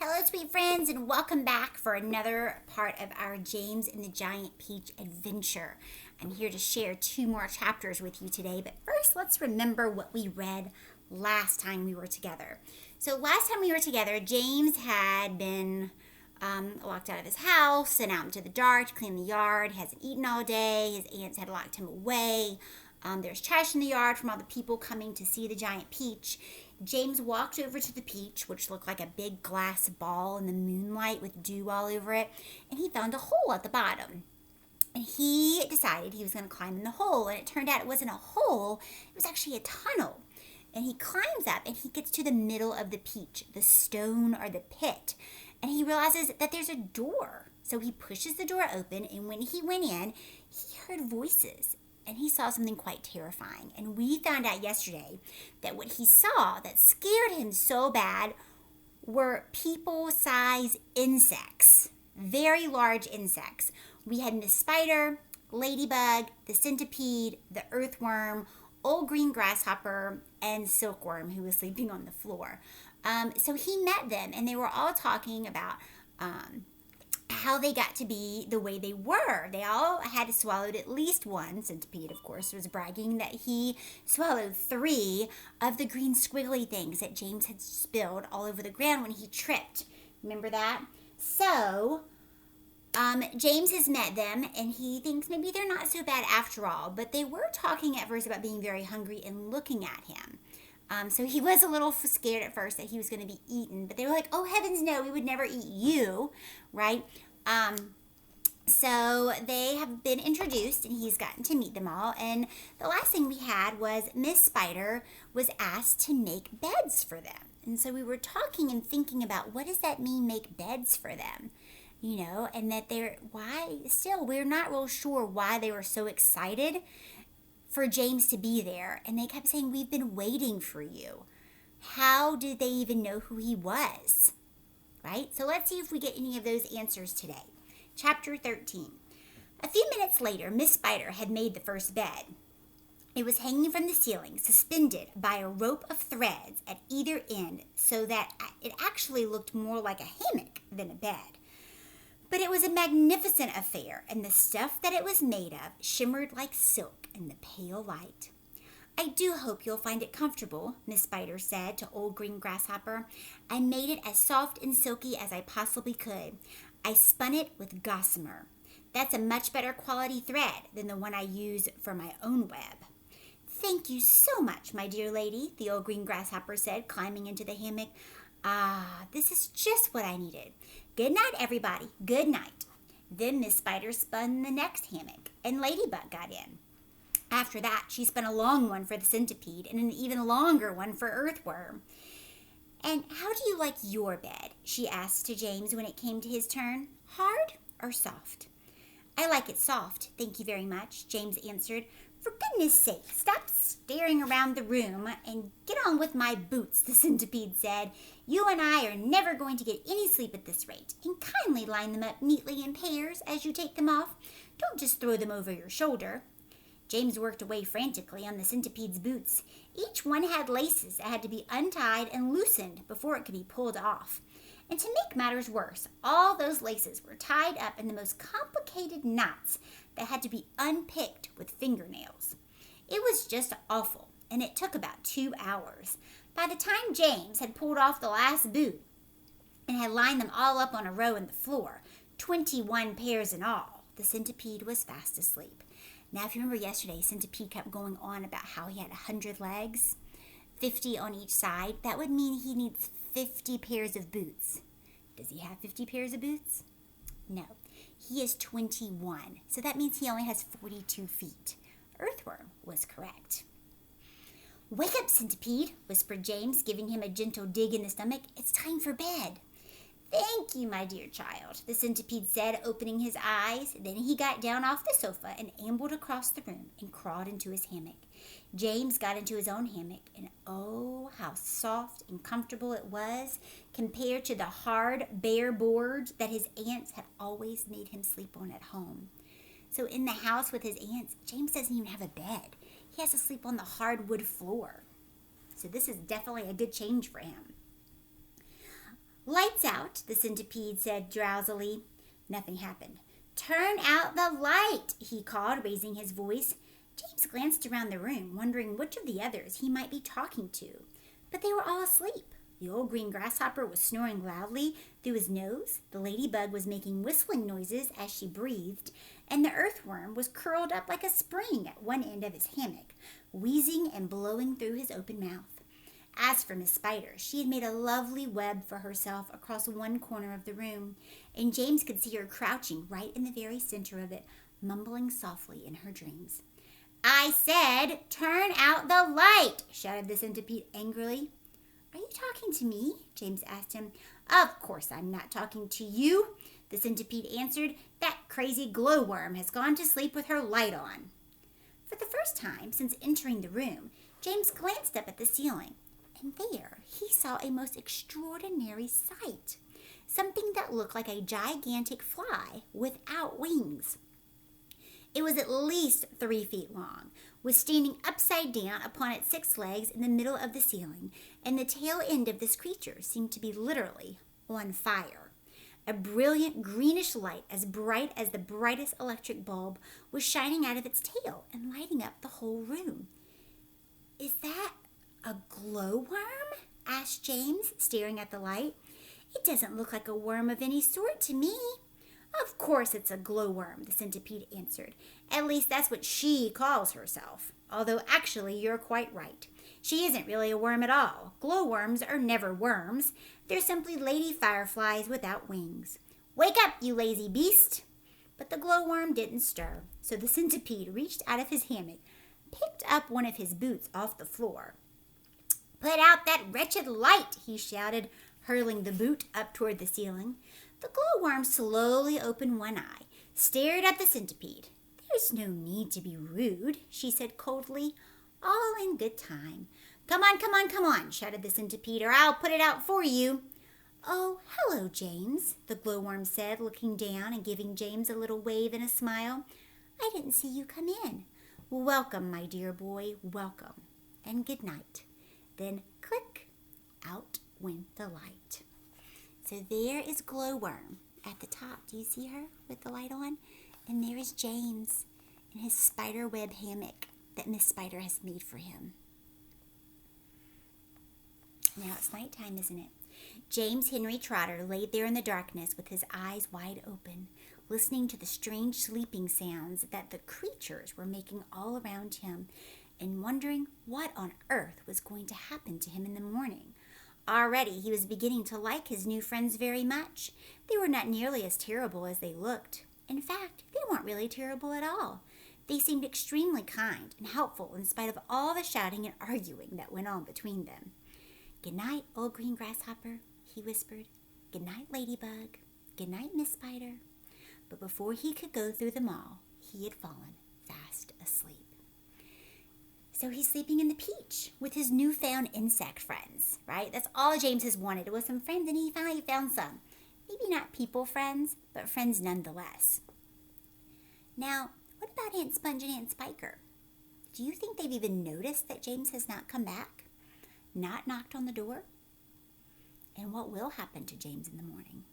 Hello, sweet friends, and welcome back for another part of our James and the Giant Peach adventure. I'm here to share 2 more chapters with you today, but first let's remember what we read last time we were together. So last time we were together, James had been locked out of his house and out into the dark to clean the yard. He hasn't eaten all day. His aunts had locked him away. There's trash in the yard from all the people coming to see the giant peach. James walked over to the peach, which looked like a big glass ball in the moonlight with dew all over it, and he found a hole at the bottom. And he decided he was going to climb in the hole, and it turned out it wasn't a hole, it was actually a tunnel. And he climbs up, and he gets to the middle of the peach, the stone or the pit, and he realizes that there's a door. So he pushes the door open, and when he went in, he heard voices. And he saw something quite terrifying. And we found out yesterday that what he saw that scared him so bad were people-sized insects. Very large insects. We had Miss Spider, Ladybug, the centipede, the earthworm, old green grasshopper, and silkworm who was sleeping on the floor. So he met them, and they were all talking about how they got to be the way they were. They all had swallowed at least one. Centipede, of course, was bragging that he swallowed 3 of the green squiggly things that James had spilled all over the ground when he tripped. Remember that? So, James has met them, and he thinks maybe they're not so bad after all, but they were talking at first about being very hungry and looking at him. So he was a little scared at first that he was going to be eaten, but they were like, oh, heavens no, we would never eat you, right? So they have been introduced, and he's gotten to meet them all, and the last thing we had was Miss Spider was asked to make beds for them. And so we were talking and thinking about, what does that mean, make beds for them? You know, and that we're not real sure why they were so excited for James to be there, and they kept saying, we've been waiting for you. How did they even know who he was? Right? So let's see if we get any of those answers today. Chapter 13. A few minutes later, Miss Spider had made the first bed. It was hanging from the ceiling, suspended by a rope of threads at either end, so that it actually looked more like a hammock than a bed. But it was a magnificent affair, and the stuff that it was made of shimmered like silk in the pale light. I do hope you'll find it comfortable, Miss Spider said to old green grasshopper. I made it as soft and silky as I possibly could. I spun it with gossamer. That's a much better quality thread than the one I use for my own web. Thank you so much, my dear lady, the old green grasshopper said, climbing into the hammock. Ah, this is just what I needed. Good night, everybody. Good night. Then Miss Spider spun the next hammock, and Ladybug got in. After that, she spun a long one for the centipede and an even longer one for earthworm. And how do you like your bed? She asked to James when it came to his turn. Hard or soft? I like it soft, thank you very much, James answered. For goodness sake, stop staring around the room and get on with my boots, the centipede said. You and I are never going to get any sleep at this rate, and kindly line them up neatly in pairs as you take them off. Don't just throw them over your shoulder. James worked away frantically on the centipede's boots. Each one had laces that had to be untied and loosened before it could be pulled off. And to make matters worse, all those laces were tied up in the most complicated knots that had to be unpicked with fingernails. It was just awful, and it took about 2 hours. By the time James had pulled off the last boot and had lined them all up on a row in the floor, 21 pairs in all, the centipede was fast asleep. Now, if you remember yesterday, Centipede kept going on about how he had 100 legs, 50 on each side. That would mean he needs 50 pairs of boots. Does he have 50 pairs of boots? No. He is 21, so that means he only has 42 feet. Earthworm was correct. Wake up, Centipede, whispered James, giving him a gentle dig in the stomach. It's time for bed. Thank you, my dear child, the centipede said, opening his eyes. Then he got down off the sofa and ambled across the room and crawled into his hammock. James got into his own hammock, and oh, how soft and comfortable it was compared to the hard, bare boards that his aunts had always made him sleep on at home. So in the house with his aunts, James doesn't even have a bed. He has to sleep on the hardwood floor. So this is definitely a good change for him. Lights out, out, the centipede said drowsily. Nothing happened. Turn out the light, he called, raising his voice. James glanced around the room, wondering which of the others he might be talking to. But they were all asleep. The old green grasshopper was snoring loudly through his nose, the ladybug was making whistling noises as she breathed, and the earthworm was curled up like a spring at one end of his hammock, wheezing and blowing through his open mouth. As for Miss Spider, she had made a lovely web for herself across one corner of the room, and James could see her crouching right in the very center of it, mumbling softly in her dreams. I said, turn out the light, shouted the centipede angrily. Are you talking to me? James asked him. Of course I'm not talking to you, the centipede answered. That crazy glowworm has gone to sleep with her light on. For the first time since entering the room, James glanced up at the ceiling, and there he saw a most extraordinary sight. Something that looked like a gigantic fly without wings. It was at least 3 feet long, was standing upside down upon its 6 legs in the middle of the ceiling, and the tail end of this creature seemed to be literally on fire. A brilliant greenish light, as bright as the brightest electric bulb, was shining out of its tail and lighting up the whole room. Is that a glowworm? Asked James, staring at the light. It doesn't look like a worm of any sort to me. Of course it's a glowworm, the centipede answered. At least that's what she calls herself. Although actually you're quite right. She isn't really a worm at all. Glowworms are never worms. They're simply lady fireflies without wings. Wake up, you lazy beast! But the glowworm didn't stir, so the centipede reached out of his hammock, picked up one of his boots off the floor. Put out that wretched light, he shouted, hurling the boot up toward the ceiling. The glowworm slowly opened one eye, stared at the centipede. There's no need to be rude, she said coldly. All in good time. Come on, shouted the centipede, or I'll put it out for you. Oh, hello, James, the glowworm said, looking down and giving James a little wave and a smile. I didn't see you come in. Welcome, my dear boy, welcome, and good night. Then click, out went the light. So there is Glowworm at the top. Do you see her with the light on? And there is James in his spider web hammock that Miss Spider has made for him. Now it's nighttime, isn't it? James Henry Trotter laid there in the darkness with his eyes wide open, listening to the strange sleeping sounds that the creatures were making all around him, and wondering what on earth was going to happen to him in the morning. Already he was beginning to like his new friends very much. They were not nearly as terrible as they looked. In fact, they weren't really terrible at all. They seemed extremely kind and helpful in spite of all the shouting and arguing that went on between them. Good night, old green grasshopper, he whispered. Good night, ladybug. Good night, Miss Spider. But before he could go through them all, he had fallen fast asleep. So he's sleeping in the peach with his newfound insect friends, right? That's all James has wanted, was some friends, and he finally found some. Maybe not people friends, but friends nonetheless. Now, what about Aunt Sponge and Aunt Spiker? Do you think they've even noticed that James has not come back? Not knocked on the door? And what will happen to James in the morning?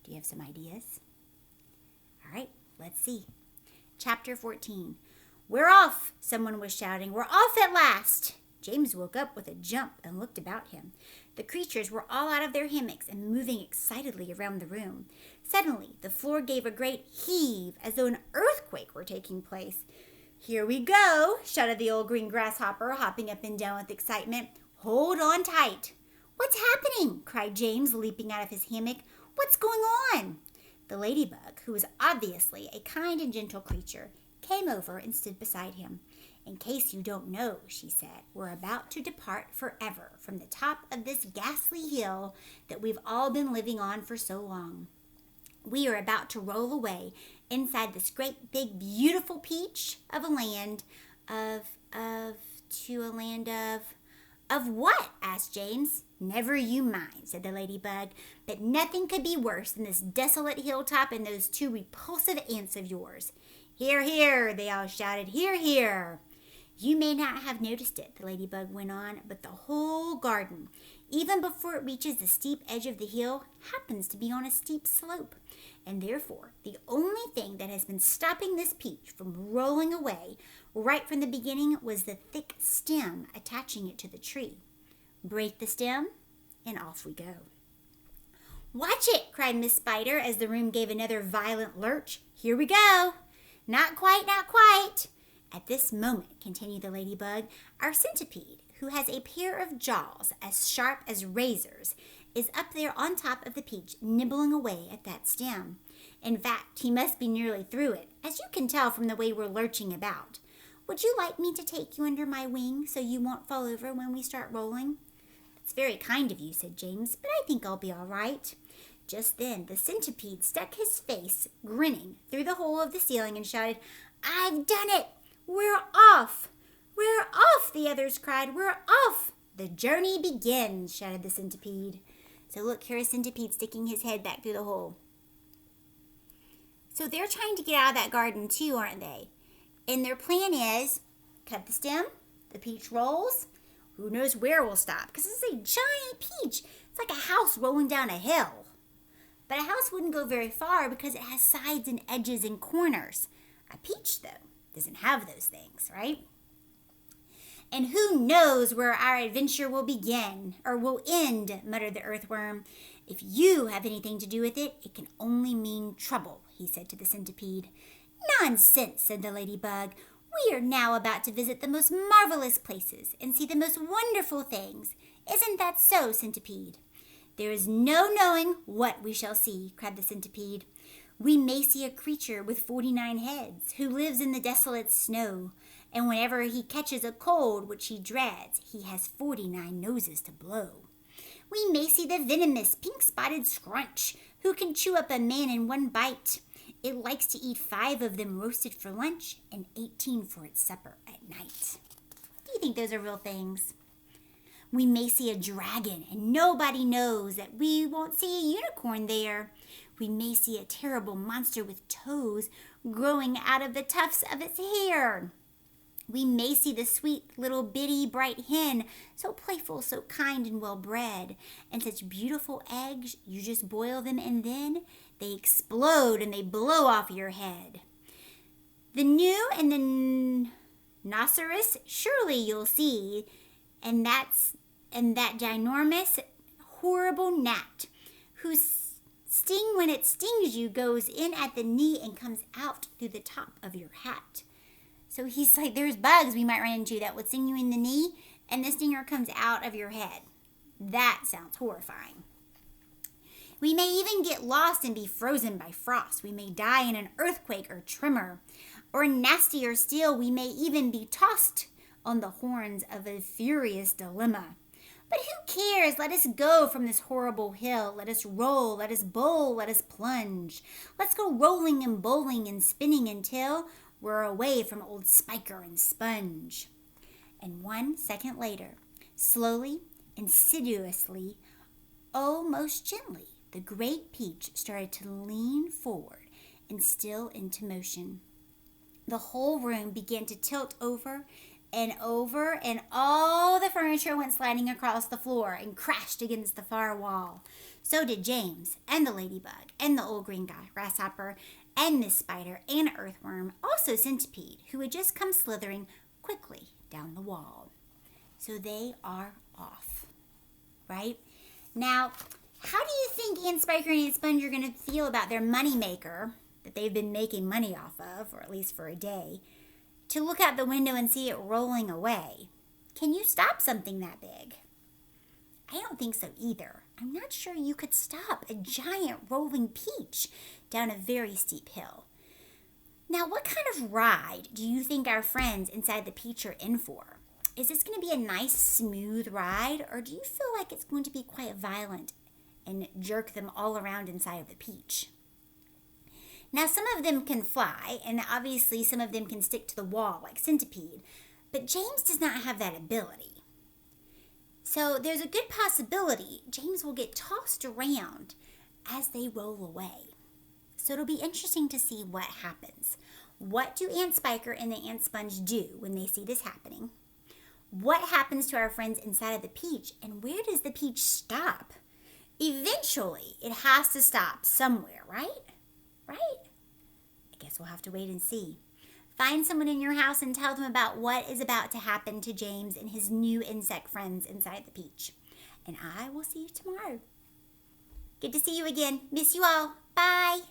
Do you have some ideas? All right, let's see. Chapter 14. We're off, someone was shouting. We're off at last. James woke up with a jump and looked about him. The creatures were all out of their hammocks and moving excitedly around the room. Suddenly, the floor gave a great heave as though an earthquake were taking place. Here we go, shouted the old green grasshopper, hopping up and down with excitement. Hold on tight. What's happening? Cried James, leaping out of his hammock. What's going on? The ladybug, who was obviously a kind and gentle creature, came over and stood beside him. In case you don't know, she said, we're about to depart forever from the top of this ghastly hill that we've all been living on for so long. We are about to roll away inside this great big beautiful peach of a land of what? Asked James. Never you mind, said the ladybug, but nothing could be worse than this desolate hilltop and those 2 repulsive aunts of yours. Hear, hear, they all shouted. Hear, hear. You may not have noticed it, the ladybug went on, but the whole garden, even before it reaches the steep edge of the hill, happens to be on a steep slope. And therefore, the only thing that has been stopping this peach from rolling away right from the beginning was the thick stem attaching it to the tree. Break the stem, and off we go. "Watch it!" cried Miss Spider as the room gave another violent lurch. "Here we go!" "Not quite, not quite!" At this moment, continued the ladybug, our centipede, who has a pair of jaws as sharp as razors, is up there on top of the peach, nibbling away at that stem. In fact, he must be nearly through it, as you can tell from the way we're lurching about. "Would you like me to take you under my wing so you won't fall over when we start rolling?" "It's very kind of you," said James, "but I think I'll be all right." Just then, the centipede stuck his face, grinning, through the hole of the ceiling and shouted, "I've done it! We're off!" "We're off!" the others cried. "We're off!" "The journey begins," shouted the centipede. So look, here's Centipede sticking his head back through the hole. So they're trying to get out of that garden too, aren't they? And their plan is, cut the stem, the peach rolls. Who knows where we'll stop? Because it's a giant peach. It's like a house rolling down a hill. But a house wouldn't go very far because it has sides and edges and corners. A peach, though, doesn't have those things, right? "And who knows where our adventure will begin, or will end," muttered the earthworm. "If you have anything to do with it, it can only mean trouble," he said to the centipede. "Nonsense," said the ladybug. "We are now about to visit the most marvelous places and see the most wonderful things. Isn't that so, centipede?" "There is no knowing what we shall see," cried the centipede. "We may see a creature with 49 heads who lives in the desolate snow. And whenever he catches a cold which he dreads, he has 49 noses to blow. We may see the venomous pink-spotted scrunch, who can chew up a man in one bite. It likes to eat 5 of them roasted for lunch and 18 for its supper at night." Do you think those are real things? We may see a dragon, and nobody knows that we won't see a unicorn there. We may see a terrible monster with toes growing out of the tufts of its hair. We may see the sweet little bitty bright hen, so playful, so kind and well-bred, and such beautiful eggs, you just boil them and then they explode and they blow off your head. The new and the rhinoceros, surely you'll see, and that ginormous, horrible gnat, whose sting when it stings you goes in at the knee and comes out through the top of your hat. So he's like, there's bugs we might run into that would sting you in the knee, and the stinger comes out of your head. That sounds horrifying. We may even get lost and be frozen by frost. We may die in an earthquake or tremor. Or nastier still, we may even be tossed on the horns of a furious dilemma. But who cares? Let us go from this horrible hill. Let us roll, let us bowl, let us plunge. Let's go rolling and bowling and spinning until we're away from old Spiker and Sponge. And 1 second later, slowly, insidiously, oh, most gently, the great peach started to lean forward and still into motion. The whole room began to tilt over, and all the furniture went sliding across the floor and crashed against the far wall. So did James, and the ladybug, and the old green grasshopper, and Miss Spider, and Earthworm, also Centipede, who had just come slithering quickly down the wall. So they are off, right? Now, how do you think Aunt Spiker and Aunt Sponge are going to feel about their money maker that they've been making money off of, or at least for a day, to look out the window and see it rolling away? Can you stop something that big? I don't think so either. I'm not sure you could stop a giant rolling peach down a very steep hill. Now, what kind of ride do you think our friends inside the peach are in for? Is this going to be a nice, smooth ride, or do you feel like it's going to be quite violent and jerk them all around inside of the peach? Now, some of them can fly, and obviously some of them can stick to the wall like Centipede, but James does not have that ability. So there's a good possibility James will get tossed around as they roll away. So it'll be interesting to see what happens. What do Aunt Spiker and the Aunt Sponge do when they see this happening? What happens to our friends inside of the peach, and where does the peach stop? Eventually, it has to stop somewhere, right? Right? I guess we'll have to wait and see. Find someone in your house and tell them about what is about to happen to James and his new insect friends inside the peach. And I will see you tomorrow. Good to see you again. Miss you all. Bye.